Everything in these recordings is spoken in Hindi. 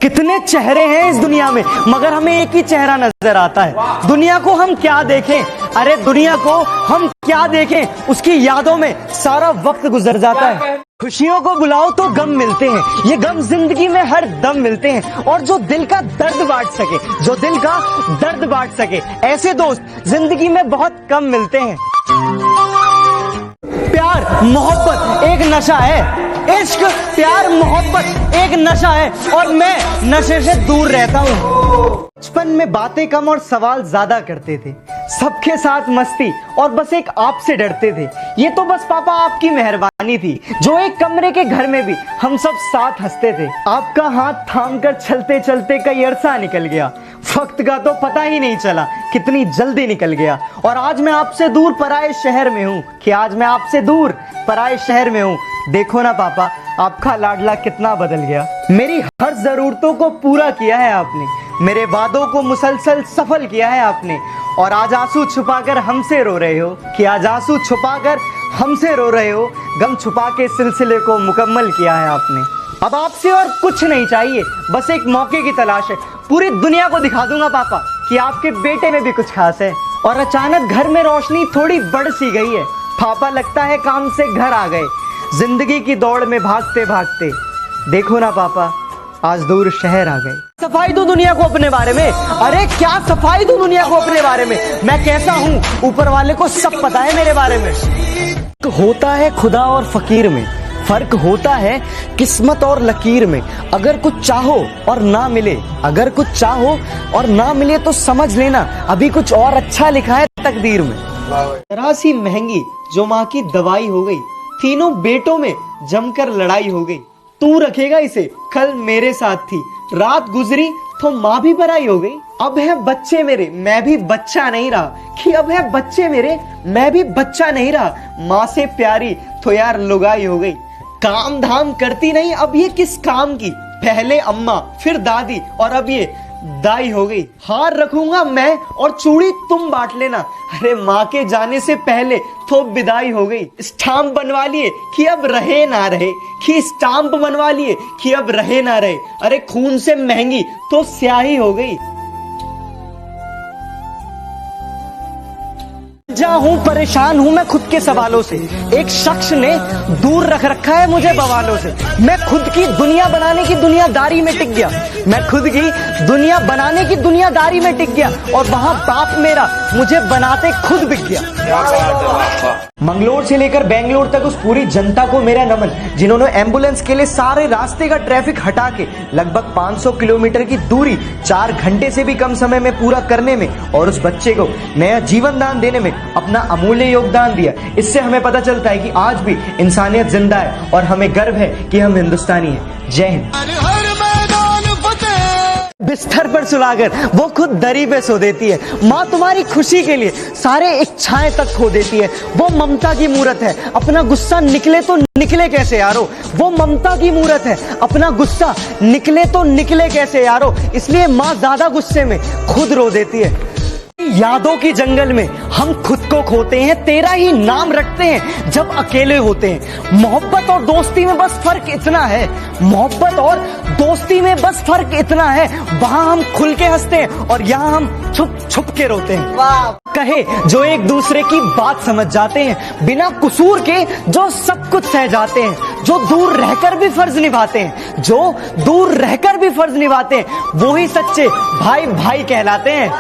कितने चेहरे हैं इस दुनिया में, मगर हमें एक ही चेहरा नजर आता है। दुनिया को हम क्या देखें, अरे दुनिया को हम क्या देखें, उसकी यादों में सारा वक्त गुजर जाता है। खुशियों को बुलाओ तो गम मिलते हैं, ये गम जिंदगी में हर दम मिलते हैं। और जो दिल का दर्द बांट सके, जो दिल का दर्द बांट सके, ऐसे दोस्त जिंदगी में बहुत कम मिलते हैं। प्यार मोहब्बत एक नशा है, इश्क प्यार मोहब्बत एक नशा है, और मैं नशे से दूर रहता हूँ। बचपन में बातें कम और सवाल ज्यादा करते थे, सबके साथ मस्ती और बस एक आपसे डरते थे। ये तो बस पापा आपकी मेहरबानी थी, जो एक कमरे के घर में भी हम सब साथ हंसते थे। आपका हाथ थाम कर चलते चलते कई अरसा निकल गया, वक्त का तो पता ही नहीं चला कितनी जल्दी निकल गया। और आज मैं आपसे दूर पराए शहर में हूँ, कि आज मैं आपसे दूर पराए शहर में हूँ। देखो ना पापा, आपका लाडला कितना बदल गया। मेरी हर जरूरतों को पूरा किया है आपने, मेरे वादों को मुसलसल सफल किया है आपने। और आज आंसू छुपाकर हमसे रो रहे हो, कि आज आंसू छुपाकर हमसे रो रहे हो। गम छुपा के सिलसिले को मुकम्मल किया है आपने। अब आपसे और कुछ नहीं चाहिए, बस एक मौके की तलाश है। पूरी दुनिया को दिखा दूंगा पापा कि आपके बेटे में भी कुछ खास है। और अचानक घर में रोशनी थोड़ी बढ़ सी गई है। पापा लगता है काम से घर आ गए, जिंदगी की दौड़ में भागते भागते। देखो ना पापा, आज दूर शहर आ गए। सफाई दो दुनिया को अपने बारे में, अरे क्या सफाई दो दुनिया को अपने बारे में। मैं कैसा हूँ ऊपर वाले को सब पता है मेरे बारे में। होता है खुदा और फकीर में, फर्क होता है किस्मत और लकीर में। अगर कुछ चाहो और ना मिले, अगर कुछ चाहो और ना मिले तो समझ लेना अभी कुछ और अच्छा लिखा है तकदीर में। जरा सी महंगी जो माँ की दवाई हो गई, तीनों बेटों में जमकर लड़ाई हो गई। तू रखेगा इसे, कल मेरे साथ थी, रात गुजरी तो माँ भी पराई हो गई। अब है बच्चे मेरे, मैं भी बच्चा नहीं रहा, कि अब है बच्चे मेरे, मैं भी बच्चा नहीं रहा। माँ से प्यारी तो यार लुगाई हो गई। काम धाम करती नहीं, अब ये किस काम की। पहले अम्मा, फिर दादी और अब ये दाई हो गई। हार रखूंगा मैं और चूड़ी तुम बांट लेना। अरे माँ के जाने से पहले तो विदाई हो गई। स्टाम्प बनवा लिए कि अब रहे ना रहे, कि स्टाम्प बनवा लिए कि अब रहे ना रहे। अरे खून से महंगी तो स्याही हो गई। हूँ परेशान हूँ मैं खुद के सवालों से, एक शख्स ने दूर रख रखा है मुझे बवालों से। मैं खुद की दुनिया बनाने की दुनियादारी में टिक गया, मैं खुद की दुनिया बनाने की दुनियादारी में टिक गया, और वहाँ बाप मेरा मुझे बनाते खुद बिक गया। मंगलोर से लेकर बेंगलोर तक उस पूरी जनता को मेरा नमन, जिन्होंने एम्बुलेंस के लिए सारे रास्ते का ट्रैफिक हटा के लगभग 500 किलोमीटर की दूरी 4 घंटे से भी कम समय में पूरा करने में और उस बच्चे को नया जीवन दान देने में अपना अमूल्य योगदान दिया। इससे हमें पता चलता है कि आज भी इंसानियत जिंदा है और हमें गर्व है कि हम हिंदुस्तानी हैं। जय हिंद। बिस्तर पर सुलाकर वो खुद दरी पे सो देती है। माँ तुम्हारी खुशी के लिए सारे इच्छाएं तक खो देती है। वो ममता की मूरत है, अपना गुस्सा निकले तो निकले कैसे यारो। वो ममता की मूरत है, अपना गुस्सा निकले तो निकले कैसे यारो। इसलिए माँ ज्यादा गुस्से में खुद रो देती है। यादों की जंगल में हम खुद को खोते हैं, तेरा ही नाम रटते हैं जब अकेले होते हैं। मोहब्बत और दोस्ती में बस फर्क इतना है, मोहब्बत और दोस्ती में बस फर्क इतना है। वहाँ हम खुल के हंसते हैं और यहाँ हम छुप छुप के रोते हैं। वाह। कहे जो एक दूसरे की बात समझ जाते हैं, बिना कसूर के जो सब कुछ सह जाते हैं, जो दूर रहकर भी फर्ज निभाते हैं, जो दूर रहकर भी फर्ज निभाते हैं, वो ही सच्चे भाई भाई कहलाते हैं।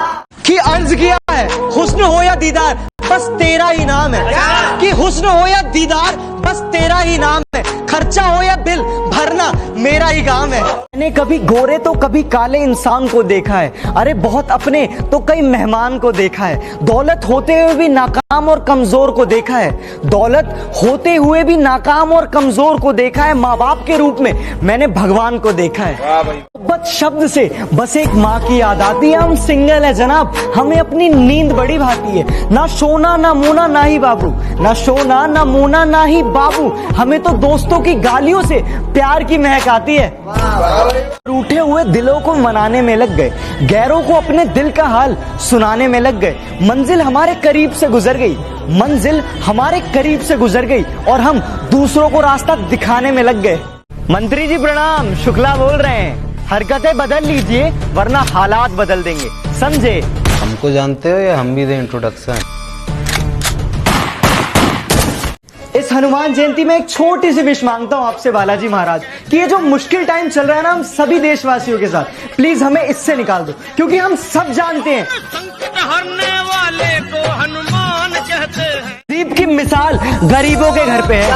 कि अर्ज किया है हुस्न हो या दीदार बस तेरा ही नाम है, कि हुस्न हो या दीदार बस तेरा ही नाम है, खर्चा हो या बिल भरना मेरा ही काम है। मैंने कभी गोरे तो कभी काले इंसान को देखा है, अरे बहुत अपने तो कई मेहमान को देखा है। दौलत होते हुए भी नाकाम और कमजोर को देखा है, दौलत होते हुए भी नाकाम और कमजोर को देखा है। माँ बाप के रूप में मैंने भगवान को देखा है। मोहब्बत शब्द से बस एक माँ की याद आती है। हम सिंगल है जनाब, हमें अपनी नींद बड़ी भाती है। ना सोना ना मोना ना ही बाबू, ना सोना ना मोना ना ही बाबू। हमें तो दोस्तों की गालियों से प्यार की महक आती है। रूठे हुए दिलों को मनाने में लग गए, गैरों को अपने दिल का हाल सुनाने में लग गए। मंजिल हमारे करीब से गुजर गई, मंजिल हमारे करीब से गुजर गई और हम दूसरों को रास्ता दिखाने में लग गए। मंत्री जी प्रणाम, शुक्ला बोल रहे हैं। हरकतें बदल लीजिए वरना हालात बदल देंगे, समझे? हमको जानते हो या हम भी दें इंट्रोडक्शन? इस हनुमान जयंती में एक छोटी सी विश मांगता हूं आपसे बालाजी महाराज कि ये जो मुश्किल टाइम चल रहा है ना हम सभी देशवासियों के साथ, प्लीज हमें इससे निकाल दो, क्योंकि हम सब जानते हैं संकट हरने वाले को हनुमान कहते हैं। तहजीब की मिसाल गरीबों के घर पे है,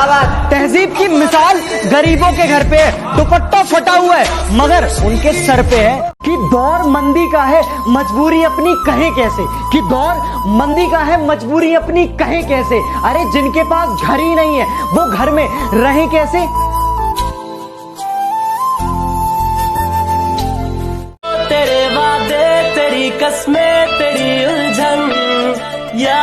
तहजीब की मिसाल गरीबों के घर पे है। दुपट्टा फटा हुआ है मगर उनके सर पे है कि दौर मंदी का है, मजबूरी अपनी कहे कैसे, कि दौर मंदी का है, मजबूरी अपनी कहे कैसे। अरे जिनके पास घर ही नहीं है वो घर में रहे कैसे? तेरे वादे तेरी कस्में तेरी उलझन या